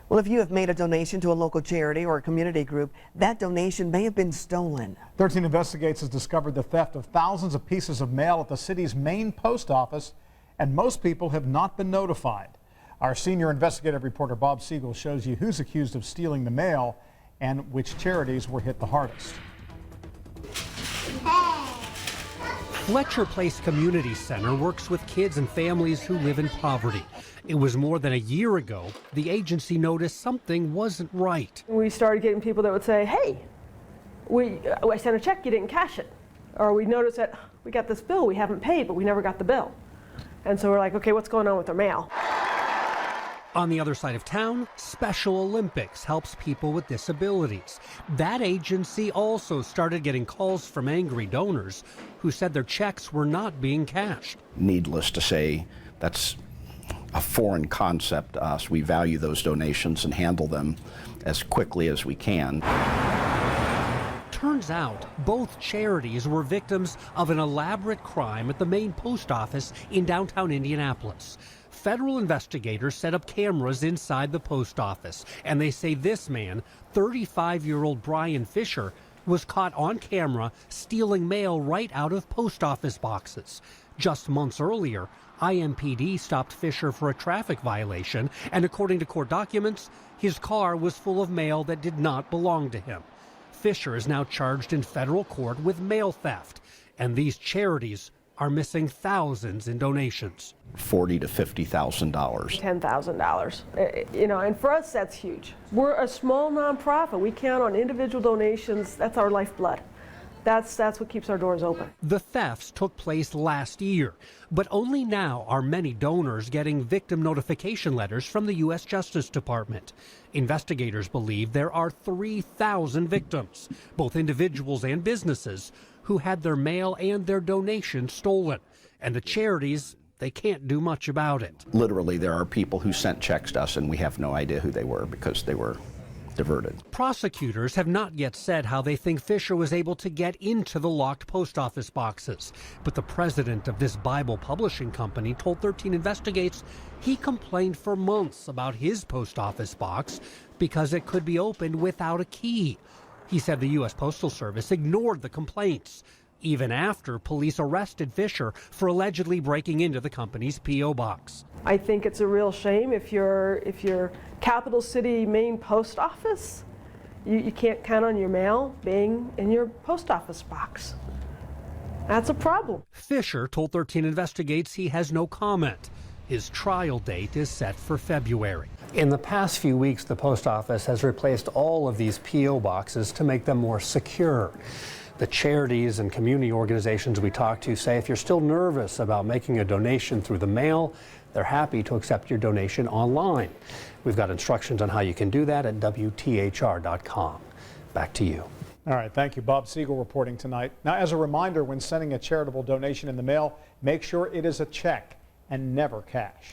Well, if you have made a donation to a local charity or a community group, that donation may have been stolen. 13 Investigates has discovered the theft of thousands of pieces of mail at the city's main post office, and most people have not been notified. Our senior investigative reporter Bob Siegel shows you who's accused of stealing the mail and which charities were hit the hardest. Fletcher Place Community Center works with kids and families who live in poverty. It was more than a year ago the agency noticed something wasn't right. We started getting people that would say, hey, I sent a check, you didn't cash it. Or we noticed that we got this bill we haven't paid, but we never got the bill. And so we're like, okay, what's going on with our mail? On the other side of town, Special Olympics helps people with disabilities. That agency also started getting calls from angry donors who said their checks were not being cashed. Needless to say, that's a foreign concept to us. We value those donations and handle them as quickly as we can. Turns out both charities were victims of an elaborate crime at the main post office in downtown Indianapolis. Federal investigators set up cameras inside the post office, and they say this man, 35-year-old Brian Fisher, was caught on camera stealing mail right out of post office boxes. Just months earlier, IMPD stopped Fisher for a traffic violation, and according to court documents, his car was full of mail that did not belong to him. Fisher is now charged in federal court with mail theft, and these charities are missing thousands in donations. $40,000 to $50,000. $10,000. And for us, that's huge. We're a small nonprofit. We count on individual donations. That's our lifeblood. That's what keeps our doors open. The thefts took place last year, but only now are many donors getting victim notification letters from the U.S. Justice Department. Investigators believe there are 3,000 victims, both individuals and businesses, who had their mail and their donations stolen. And the charities, they can't do much about it. Literally, there are people who sent checks to us and we have no idea who they were because they were diverted. Prosecutors have not yet said how they think Fisher was able to get into the locked post office boxes. But the president of this Bible publishing company told 13 Investigates he complained for months about his post office box because it could be opened without a key. He said the U.S. Postal Service ignored the complaints, even after police arrested Fisher for allegedly breaking into the company's P.O. box. I think it's a real shame if your capital city main post office, you can't count on your mail being in your post office box. That's a problem. Fisher told 13 Investigates he has no comment. His trial date is set for February. In the past few weeks, the post office has replaced all of these P.O. boxes to make them more secure. The charities and community organizations we talk to say if you're still nervous about making a donation through the mail, they're happy to accept your donation online. We've got instructions on how you can do that at WTHR.com. Back to you. All right, thank you. Bob Siegel reporting tonight. Now, as a reminder, when sending a charitable donation in the mail, make sure it is a check and never cash.